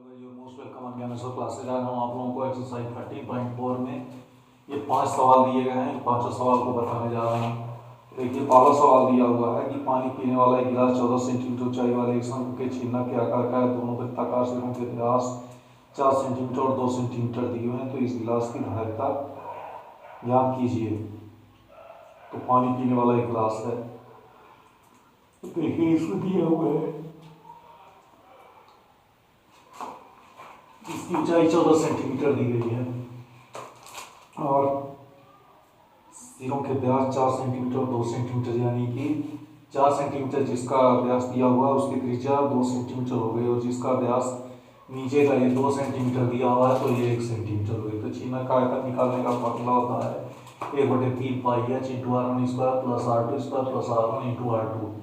Most welcome on Dnyaneshwar classes. आज हम आप लोगों को एक्सरसाइज 13.4 में ये 5 सवाल दिए गए हैं। पांचों सवाल को बताने जा रहा हूँ। देखिए, पहला सवाल दिया हुआ है कि पानी पीने वाला एक गिलास 14 सेंटीमीटर ऊंचाई वाले एक शंकु के छीना के आकार का है। दोनों वृत्ताकार सिरों के व्यास 4 सेंटीमीटर और 2 सेंटीमीटर दिए हुए हैं। तो इस गिलास की धारिता ज्ञात कीजिए। तो पानी पीने वाला एक गिलास है। देखिए, इसमें दिया हुआ है इसकी ऊंचाई 14 सेंटीमीटर दी गई है और सिरों के व्यास 4 सेंटीमीटर और 2 सेंटीमीटर, यानी कि 4 सेंटीमीटर जिसका व्यास दिया हुआ है उसकी त्रिज्या 2 सेंटीमीटर हो गई और जिसका व्यास नीचे का ये 2 सेंटीमीटर दिया हुआ है तो ये 1 सेंटीमीटर हो गई। तो छीना का आयतन निकालने का फॉर्मूला होता है 1/3 pi H into r1 square plus r2 square plus r1 into r2।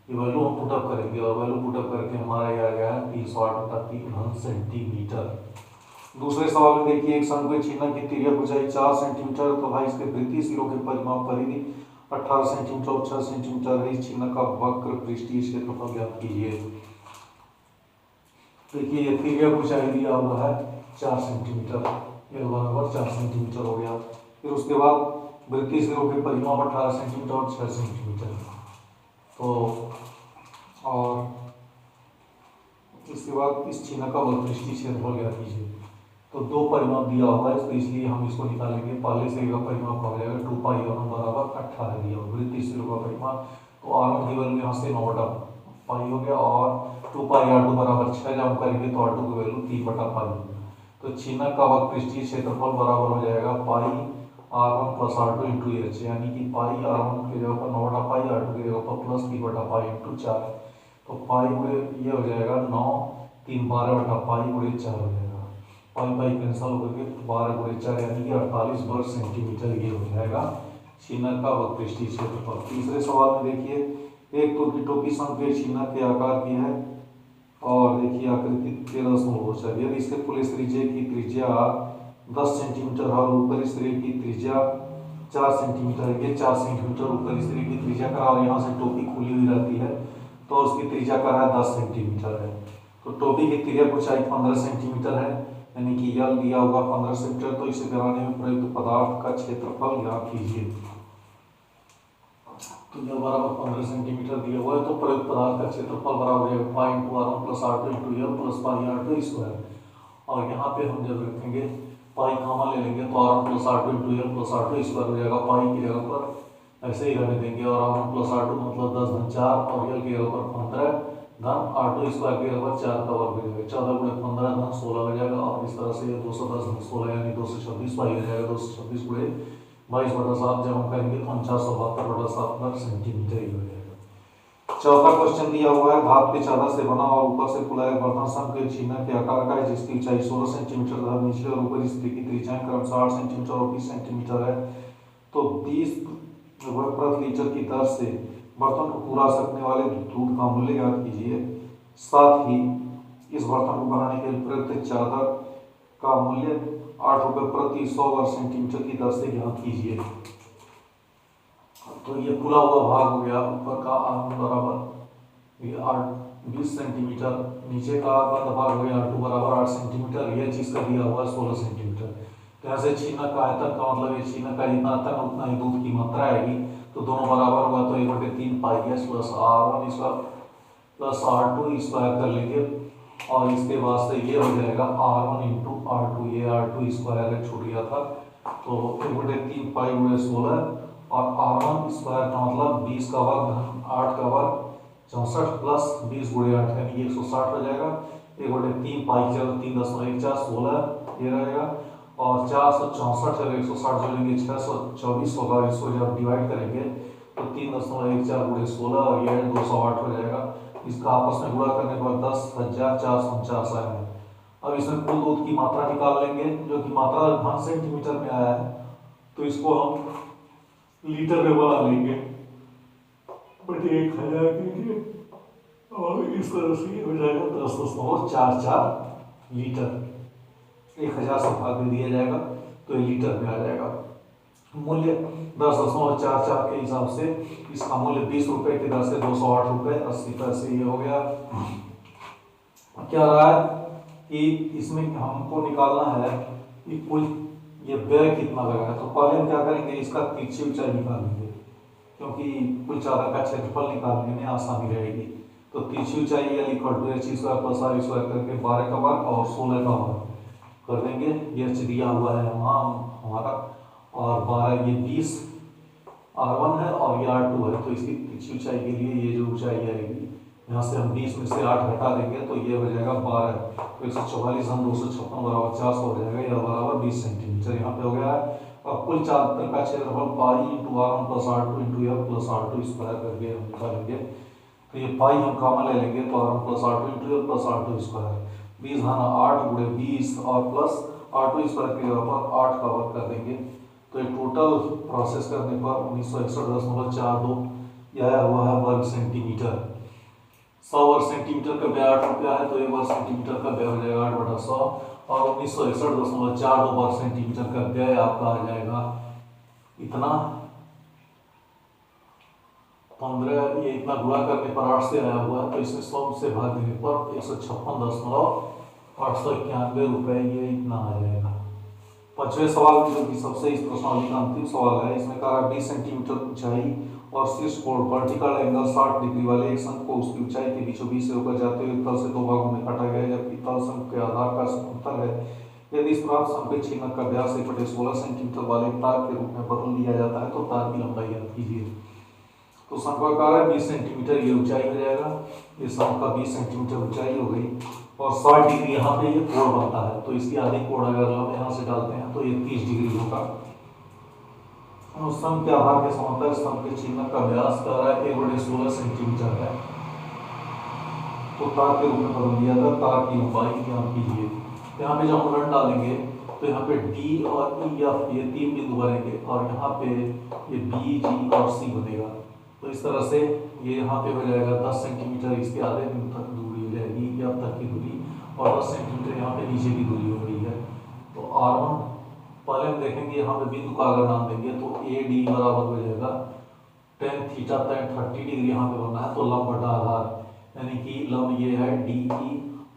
ये वैल्यू हम पुटअप करेंगे और वैल्यू पुटअप करके हमारा ये आ गया है 308/3 सेंटीमीटर। दूसरे सवाल में देखिए, एक शंकु के छीना की त्रिज्या ऊंचाई 4 सेंटीमीटर तो भाई इसके वृत्तीय सिरों के परिमाप परिधि 18 सेंटीमीटर और 6 सेंटीमीटर है। इस छीना का वक्र पृष्ठीय क्षेत्रफल ज्ञात कीजिए। देखिए, ये त्रिज्या ऊंचाई दिया हुआ है 4 सेंटीमीटर, ये बराबर 4 सेंटीमीटर हो गया। फिर उसके बाद वृत्तीय सिरों के परिमाप 18 सेंटीमीटर और 6 सेंटीमीटर। तो और इसके बाद इस छीना का वक्र पृष्ठीय क्षेत्रफल ज्ञात कीजिए। तो दो परिमाप दिया हुआ है, तो इसलिए हम इसको निकालेंगे। पहले से का परिमाप हो जाएगा 2 पाई r1 बराबर 18 दिया हुआ वृत्तीय सिरों का परिमाप। तो r1 की वैल्यू यहाँ से 9/पाई हो गया और 2 पाई r2 बराबर 6 जब करेंगे तो r2 की वैल्यू 3/पाई। तो छीना का वक्र पृष्ठीय क्षेत्रफल बराबर हो जाएगा पाई r1 plus r2 into H, यानी कि पाई r1 की जगह पर 9/पाई, r2 की जगह पर प्लस 3/पाई इंटू 4। तो पाई गुणे ये हो जाएगा 9, 3 12/पाई गुणे 4 हो जाएगा। पाई पाई कैंसल हो गए तो 12 गुणे 4 यानी कि 48 वर्ग सेंटीमीटर ये हो जाएगा छीना का वक्र पृष्ठीय क्षेत्रफल। तीसरे सवाल में देखिए, एक तुर्की टोपी शंकु के छीना के आकार की है और देखिए आकृति 13.4। यदि इसके पुल त्रिज्या की त्रिज्या 10 सेंटीमीटर है और ऊपरी सिरे की त्रिज्या 4 सेंटीमीटर है। ये 4 सेंटीमीटर ऊपरी सिरे की त्रिज्या का और यहाँ से टोपी खुली हुई रहती है तो उसकी त्रिज्या का है 10 सेंटीमीटर है। तो टोपी की त्रिज्या ऊंचाई 15 सेंटीमीटर है, यानी कि यल दिया होगा 15 सेंटीमीटर। तो इसे बनाने में प्रयुक्त पदार्थ का क्षेत्रफल ज्ञात कीजिए। तो यल बराबर 15 सेंटीमीटर दिया हुआ है तो प्रयुक्त पदार्थ का क्षेत्रफल बराबर है pi into r1 plus r2 into L plus pi r2 square. और यहाँ पे हम जब रखेंगे पाई कॉमन ले लेंगे तो r1 plus r2 into L plus r2 square हो जाएगा। पाई की जगह पर ऐसे ही रहने देंगे और r1 प्लस r2 मतलब 10 धन 4 और यल की जगह पर 15 धन r2 स्क्वायर की जगह 4 का वर्ग हो जाएगा। 14 गुणे 15 धन 16 हो जाएगा और इस तरह से 210 धन 16 यानी 226 पाई हो जाएगा। 226 गुणे 22/7 जब हम करेंगे तो 4972/7 वर्ग सेंटीमीटर ही हो जाएगा। चौथा क्वेश्चन दिया हुआ है, धातु के चादर से बना और ऊपर से फुलाया बर्तन शंकु के छीना के आकार का है जिसकी ऊंचाई 16 सेंटीमीटर तथा निचले और ऊपरी सिरे की त्रिज्याएं क्रमशः 8 सेंटीमीटर और 20 सेंटीमीटर है। तो 20 प्रति लीटर की दर से बर्तन को पूरा सकने वाले दूध का मूल्य ज्ञात कीजिए। साथ ही इस बर्तन को बनाने के लिए प्रयुक्त चादर का मूल्य 8 रुपये प्रति 100 वर्ग सेंटीमीटर की दर से ज्ञात कीजिए। तो ये खुला हुआ भाग हो गया, ऊपर का r1 बराबर ये 20 सेंटीमीटर, नीचे का बंद भाग हो गया r2 बराबर 8 सेंटीमीटर। यह चीज का दिया हुआ 16 सेंटीमीटर। तो ऐसे छीना का आयतन का मतलब ये छीना का जितना आयतन उतना ही दूध की मात्रा आएगी। तो दोनों बराबर होगा तो 1/3 pi H plus r1 square plus r2 square कर लेंगे और इसके बाद से ये हो जाएगा r1 इंटू r2। ये r2 स्क्वायर छूट गया था तो 1/3 पाई गुणे 16 और r1 स्क्वायर का मतलब 20 का वर्ग 8 का वर्ग 64 प्लस 20 गुणे 8 यानी 160 हो जाएगा। 1/3 पाई की जगह 3.14 16 ये रहेगा और 464 जब 160 जोड़ेंगे 624 होगा। इसको जब डिवाइड करेंगे तो 3.14 गुणे 16 और ये 208 हो जाएगा। इसका आपस में गुणा करने के बाद 10,449 आएगा। अब इसमें कुल दूध की मात्रा निकाल लेंगे जो कि मात्रा घन सेंटीमीटर में आया है तो इसको हम लीटर में बना लेंगे बटे 1000 के लिए और इस तरह से हो जाएगा 10.44 लीटर। 1000 से भाग में दिया जाएगा तो ये लीटर में आ जाएगा। मूल्य 10.44 के हिसाब से इसका मूल्य 20 रुपए की दर से 208 रुपये 80 पैसे ये हो गया। क्या रहा है कि इसमें हमको निकालना है कि कुल ये व्यय कितना लगा है। तो पहले हम क्या करेंगे, इसका तिरछी ऊंचाई निकालेंगे, क्योंकि कुल चादर का क्षेत्रफल निकालने में आसानी रहेगी। तो तिरछी ऊंचाई L equal to H square plus R square करके 12 का वर्ग और 16 का वर्ग कर देंगे। ये एच दिया हुआ है वहाँ हमारा, और 12 ये 20 R1 है और ये R2 है। तो इसकी तिरछी ऊंचाई के लिए ये जो ऊंचाई आएगी, यहाँ से हम 20 में से 8 घटा देंगे तो ये हो जाएगा 12। तो 144 हम 256 बराबर 400 हो जाएगा, या बराबर 20 सेंटीमीटर यहाँ पे हो गया है। और कुल चादर का क्षेत्रफल pi into R1 plus R2 into F plus R2 square करके हम निकालेंगे। तो ये पाई हम कॉमन ले लेंगे, तो R1 plus R2 into F plus R2 square 20 घना 8 गुणे 20 और प्लस R2 स्क्वायर के जगह पर 8 का वर्ग कर देंगे। तो ये टोटल प्रोसेस करने पर 1961.42 यह आया हुआ है वर्ग सेंटीमीटर। 100 वर्ग सेंटीमीटर का व्यय 8 रुपया है, तो 1 वर्ग सेंटीमीटर का व्यय हो जाएगा 8/100 और 1961.42 वर्ग सेंटीमीटर का व्यय आपका आ जाएगा इतना 15। ये इतना गुणा करने पर 8 से आया हुआ है, तो इसमें 100 से भाग देने पर 156.891 रुपये ये इतना आ जाएगा। पांचवें सवाल में जो कि सबसे इस प्रश्नावली का अंतिम सवाल है, इसमें कहा 20 सेंटीमीटर ऊंचाई और शीर्ष कोण वर्टिकल एंगल 60 डिग्री वाले एक शंख को उसकी ऊंचाई के बीचों बीच से होकर जाते हुए तल से 2 भागों में काटा गया है, जबकि तल शंख के आधार का समतल है। यदि इस प्राप्त शंख के छेदक का व्यास 1/16 सेंटीमीटर वाले तार के रूप में बदल दिया जाता है तो तार की लंबाई ज्ञात कीजिए। तो शंक्वाकार है 20 सेंटीमीटर ये ऊंचाई हो जाएगा, ये शंख का 20 सेंटीमीटर ऊंचाई हो गई और 60 डिग्री यहाँ पे ये कोण बनता है। तो इसकी आधी कोण अगर हम यहाँ से डालते हैं तो ये 30 डिग्री होगा। शंख के आधार के समांतर शंख के छेदक का व्यास कह रहा है 1/16 सेंटीमीटर है, तो तार के रूप में बदल दिया था। तार की लंबाई ज्ञात कीजिए। यहाँ पे जब हम उलट डालेंगे तो यहाँ पे डी और ई एफ ये 3 बिंदु बनेंगे और यहाँ पे ये बी जी और सी बनेगा। तो इस तरह से ये यहाँ पे हो जाएगा 10 सेंटीमीटर, इसके आधे बिंदु तक दूरी हो जाएगी या तक की दूरी, और 10 सेंटीमीटर यहाँ पे नीचे की दूरी हो गई है। तो R1 पहले हम देखेंगे, यहाँ पे बिंदु का अगर नाम देंगे तो ए डी बराबर हो जाएगा tan थीटा tan 30 डिग्री यहाँ पे बनना है। तो लंब बटा आधार, यानी कि लंब ये है डी ई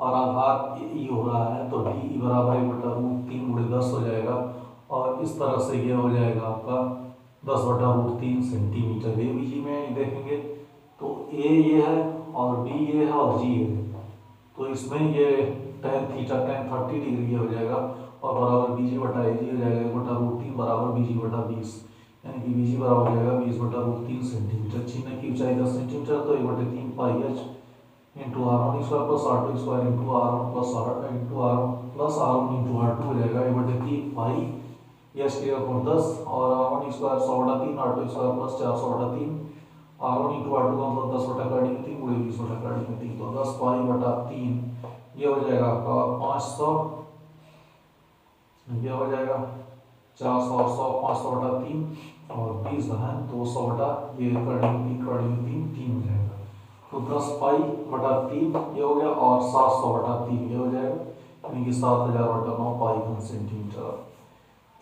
और आधार ई हो रहा है, तो डी ई बराबर 1/√3 गुणे 10 हो जाएगा। और इस तरह से ये हो जाएगा आपका 10/√3 सेंटीमीटर। ए बी जी में देखेंगे तो ए ये है और बी ये है और जी है, तो इसमें ये tan थीटा tan 30 डिग्री हो जाएगा और बराबर बी जी बटा ए जी हो जाएगा 1/√3 बराबर बी जी बटा 20, यानी कि बी जी बराबर हो जाएगा 20/√3 सेंटीमीटर। छेदक की ऊंचाई 10 सेंटीमीटर, तो 1/3 pi H into R1 square plus R2 square into R1 plus R1 into R2 हो जाएगा 1/3 पाई एच के ऊपर 10 और R1 square 100/3 R2 square plus 400/3 R1 into R2 का मतलब 10/3 गुणे 20/3, तो 10 पाई बटा 3 ये हो जाएगा आपका 500, ये हो जाएगा 400 और 100 500/3 और 20 घन 200 बटा ये कड़ी 3 हो जाएगा। तो 10 पाई बटा 3 ये हो गया और 700/3 ये हो जाएगा, यानी कि 7000/9 पाई घन सेंटीमीटर।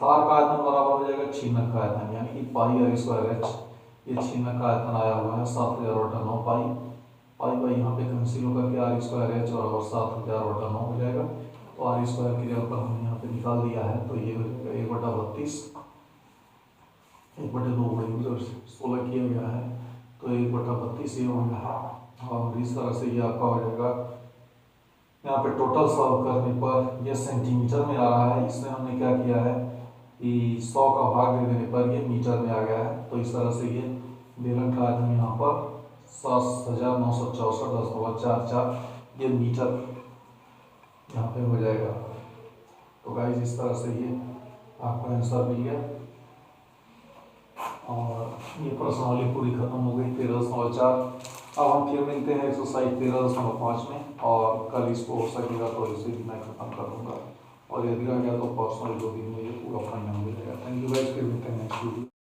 तार का आयतन बराबर हो जाएगा छेदक का आयतन, यानी कि पाई आर स्क्वायर एच, ये छेदक का आयतन आया हुआ है 7000/9 पाई। पाई बाई यहाँ पे कैंसिल होकर के आर स्क्वायर एच और 7000/9 हो जाएगा। तो आर स्क्वायर की जगह पर हमने यहाँ पे निकाल दिया है, तो ये हो जाएगा 1/32 1/2 16 किया गया है, तो 1/32 ये हो गया। और इस तरह से ये आपका हो जाएगा। यहाँ पे टोटल सॉल्व करने पर ये सेंटीमीटर में आ रहा है, इसमें हमने क्या किया है कि 100 का भाग दे देने पर ये मीटर में आ गया है। तो इस तरह से ये बेलन का आयतन यहाँ पर 7964.44 ये मीटर यहाँ पे हो जाएगा। तो गाइस इस तरह से ये आपका आंसर मिल गया और ये प्रश्नावली पूरी खत्म हो गई 13.4। अब हम फिर मिलते हैं एक्सरसाइज 13.5 में, और कल इसको हो सकेगा तो इसे भी मैं खत्म कर दूंगा, और यदि रह गया तो पर्सनल 2 दिन में ये पूरा फाइनल हो जाएगा। थैंक यू गाइस, फिर मिलते हैं नेक्स्ट वीडियो।